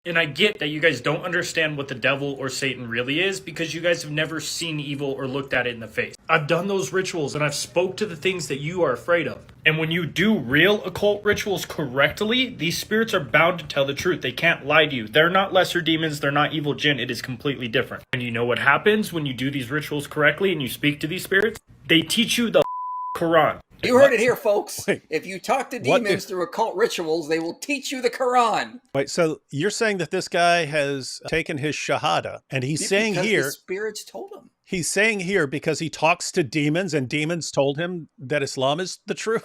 And I get that you guys don't understand what the devil or Satan really is because you guys have never seen evil or looked at it in the face. I've done those rituals and I've spoke to the things that you are afraid of. And when you do real occult rituals correctly, these spirits are bound to tell the truth. They can't lie to you. They're not lesser demons. They're not evil jinn. It is completely different. And you know what happens when you do these rituals correctly and you speak to these spirits? They teach you the Quran. You heard it here, folks. Wait, if you talk to demons through occult rituals, they will teach you the Quran. Wait, so you're saying that this guy has taken his shahada, and he's saying here... the spirits told him. He's saying here because he talks to demons, and demons told him that Islam is the truth?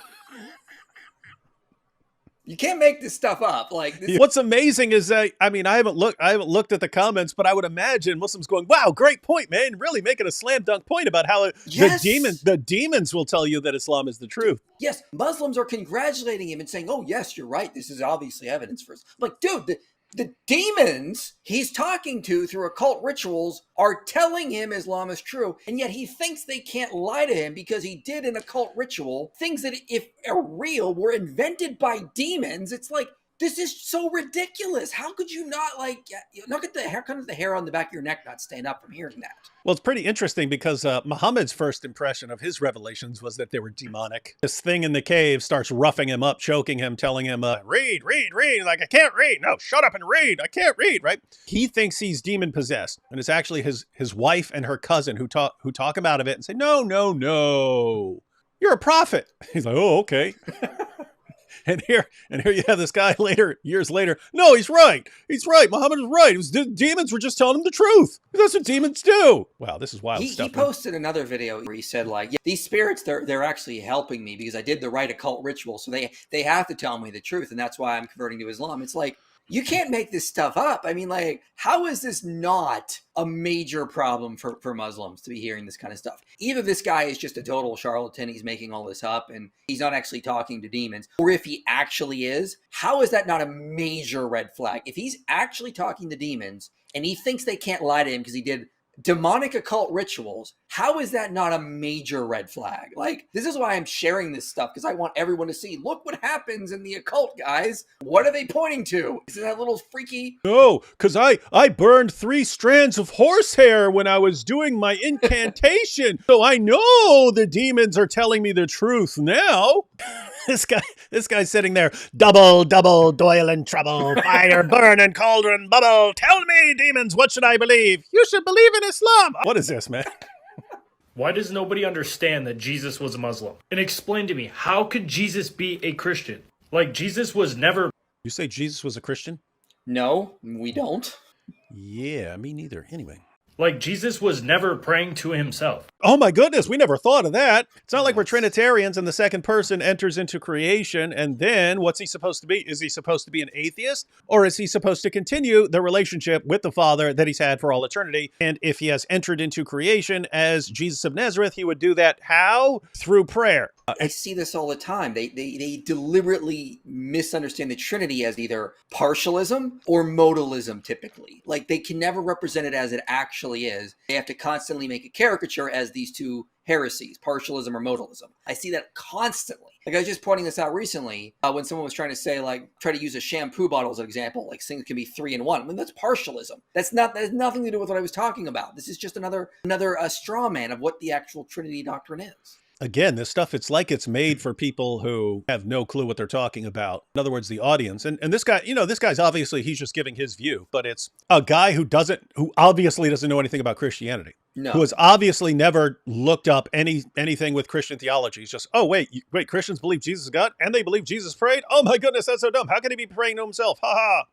You can't make this stuff up. What's amazing is that, I haven't looked at the comments, but I would imagine Muslims going, wow, great point, man. Really making a slam dunk point about how the demons will tell you that Islam is the truth. Yes, Muslims are congratulating him and saying, oh, yes, you're right. This is obviously evidence for us. Like, dude, the demons he's talking to through occult rituals are telling him Islam is true, and yet he thinks they can't lie to him because he did an occult ritual. Things that, if are real, were invented by demons. It's like, this is so ridiculous. How could you not, look at the hair, kind of the hair on the back of your neck not stand up from hearing that? Well, it's pretty interesting because Muhammad's first impression of his revelations was that they were demonic. This thing in the cave starts roughing him up, choking him, telling him, read. Like, I can't read. No, shut up and read. I can't read, right? He thinks he's demon possessed. And it's actually his wife and her cousin who talk him out of it and say, no. You're a prophet. He's like, oh, okay. And here you have this guy years later. No, he's right. Muhammad is right. It was demons were just telling him the truth. That's what demons do. Wow, this is wild stuff. He posted another video where he said, these spirits, they're actually helping me because I did the right occult ritual. So they have to tell me the truth. And that's why I'm converting to Islam. It's like, you can't make this stuff up. How is this not a major problem for Muslims to be hearing this kind of stuff? Either this guy is just a total charlatan, he's making all this up, and he's not actually talking to demons, or if he actually is, how is that not a major red flag? If he's actually talking to demons, and he thinks they can't lie to him because he did demonic occult rituals, how is that not a major red flag? This is why I'm sharing this stuff, because I want everyone to see, look what happens in the occult, guys. What are they pointing to? Isn't that a little freaky? No, because I burned 3 strands of horsehair when I was doing my incantation. So I know the demons are telling me the truth now. This guy's sitting there, double, Doyle and trouble, fire, burn, and cauldron, bubble. Tell me, demons, what should I believe? You should believe in Islam. What is this, man? Why does nobody understand that Jesus was a Muslim? And explain to me, how could Jesus be a Christian? Jesus was never... You say Jesus was a Christian? No, we don't. Yeah, me neither. Anyway. Jesus was never praying to himself. Oh my goodness, we never thought of that. It's not like we're Trinitarians and the second person enters into creation and then what's he supposed to be? Is he supposed to be an atheist? Or is he supposed to continue the relationship with the Father that he's had for all eternity? And if he has entered into creation as Jesus of Nazareth, he would do that how? Through prayer. I see this all the time. They deliberately misunderstand the Trinity as either partialism or modalism, typically. They can never represent it as it actually is. They have to constantly make a caricature as these two heresies, partialism or modalism. I see that constantly. I was just pointing this out recently when someone was trying to say, try to use a shampoo bottle as an example, things can be 3 in 1. That's partialism. That has nothing to do with what I was talking about. This is just another straw man of what the actual Trinity doctrine is. Again, this stuff, it's like it's made for people who have no clue what they're talking about. In other words, the audience. And this guy, this guy's obviously, he's just giving his view, but it's a guy who obviously doesn't know anything about Christianity. No. Who has obviously never looked up anything with Christian theology. He's just, wait, Christians believe Jesus is God and they believe Jesus prayed? Oh my goodness, that's so dumb. How can he be praying to himself? Ha ha.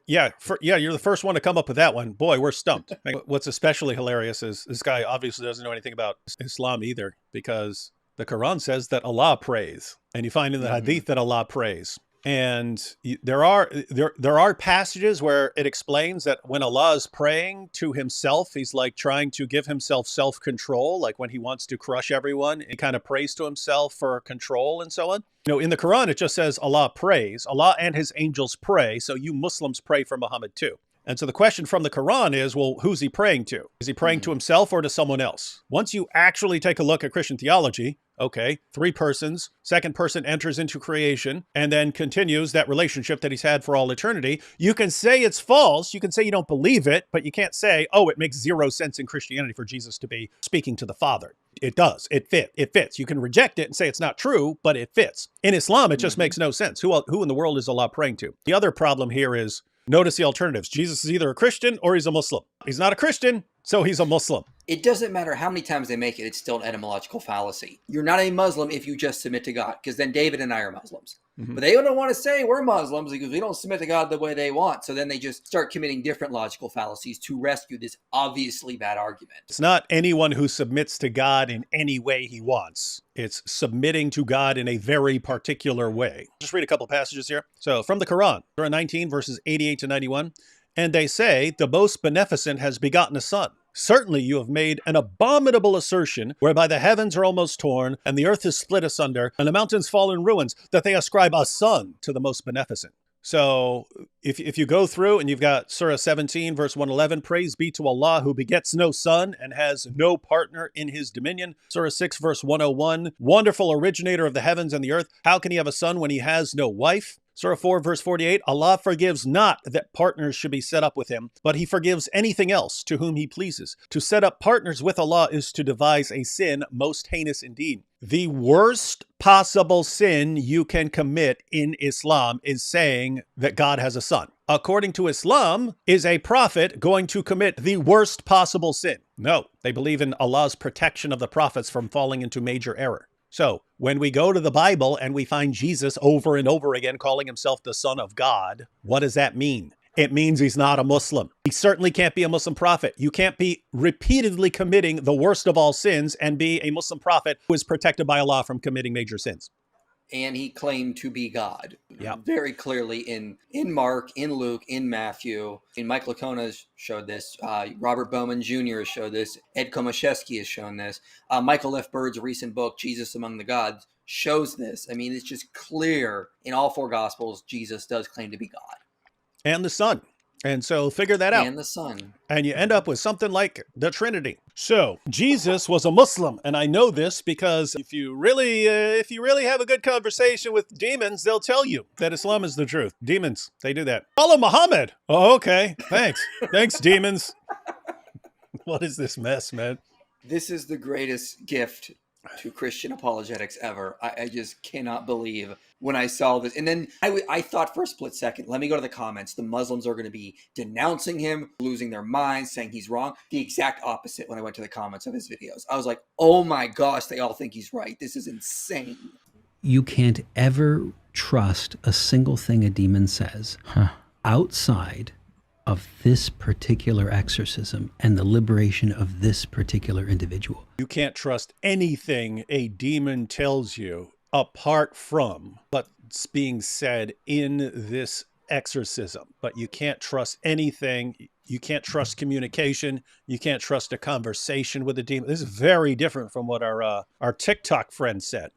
Yeah, you're the first one to come up with that one. Boy, we're stumped. What's especially hilarious is this guy obviously doesn't know anything about Islam either, because the Quran says that Allah prays, and you find in the Hadith that Allah prays. And there are passages where it explains that when Allah is praying to himself, he's trying to give himself self-control, like when he wants to crush everyone, he kind of prays to himself for control and so on. In the Quran, it just says Allah prays, Allah and his angels pray, so you Muslims pray for Muhammad too. And so the question from the Quran is, well, who's he praying to? Is he praying to himself or to someone else? Once you actually take a look at Christian theology, Okay, 3 persons, second person enters into creation and then continues that relationship that he's had for all eternity. You can say it's false. You can say you don't believe it, but you can't say, oh, it makes 0 sense in Christianity for Jesus to be speaking to the Father. It does. It fits. You can reject it and say it's not true, but it fits. In Islam, it just makes no sense. Who in the world is Allah praying to? The other problem here is, notice the alternatives. Jesus is either a Christian or he's a Muslim. He's not a Christian, so he's a Muslim. It doesn't matter how many times they make it, it's still an etymological fallacy. You're not a Muslim if you just submit to God, because then David and I are Muslims. But they don't want to say we're Muslims because we don't submit to God the way they want. So then they just start committing different logical fallacies to rescue this obviously bad argument. It's not anyone who submits to God in any way he wants. It's submitting to God in a very particular way. Just read a couple passages here. So from the Quran, Surah 19, verses 88 to 91. And they say, the most beneficent has begotten a son. Certainly you have made an abominable assertion whereby the heavens are almost torn and the earth is split asunder and the mountains fall in ruins, that they ascribe a son to the most beneficent. So if you go through and you've got Surah 17, verse 111, praise be to Allah who begets no son and has no partner in his dominion. Surah 6, verse 101, wonderful originator of the heavens and the earth. How can he have a son when he has no wife? Surah 4, verse 48, Allah forgives not that partners should be set up with him, but he forgives anything else to whom he pleases. To set up partners with Allah is to devise a sin most heinous indeed. The worst possible sin you can commit in Islam is saying that God has a son. According to Islam, is a prophet going to commit the worst possible sin? No, they believe in Allah's protection of the prophets from falling into major error. So when we go to the Bible and we find Jesus over and over again calling himself the Son of God, what does that mean? It means he's not a Muslim. He certainly can't be a Muslim prophet. You can't be repeatedly committing the worst of all sins and be a Muslim prophet who is protected by Allah from committing major sins. And he claimed to be God. Yeah. Very clearly in Mark, in Luke, in Matthew. In Mike Lacona showed this. Robert Bowman Jr. has showed this. Ed Komashevsky has shown this. Michael F. Bird's recent book, Jesus Among the Gods, shows this. I mean, it's just clear in all 4 Gospels, Jesus does claim to be God. And the Son. And so figure that out. And the Son. And you end up with something like the Trinity. So Jesus was a Muslim. And I know this because if you really have a good conversation with demons, they'll tell you that Islam is the truth. Demons, they do that. Follow Muhammad. Oh, okay. Thanks. Thanks, demons. What is this mess, man? This is the greatest gift to Christian apologetics ever. I just cannot believe when I saw this. And then I thought for a split second, let me go to the comments. The Muslims are going to be denouncing him, losing their minds, saying he's wrong. The exact opposite when I went to the comments of his videos. I was like, oh my gosh, they all think he's right. This is insane. You can't ever trust a single thing a demon says outside of this particular exorcism and the liberation of this particular individual. You can't trust anything a demon tells you apart from what's being said in this exorcism. But you can't trust anything. You can't trust communication. You can't trust a conversation with a demon. This is very different from what our TikTok friend said.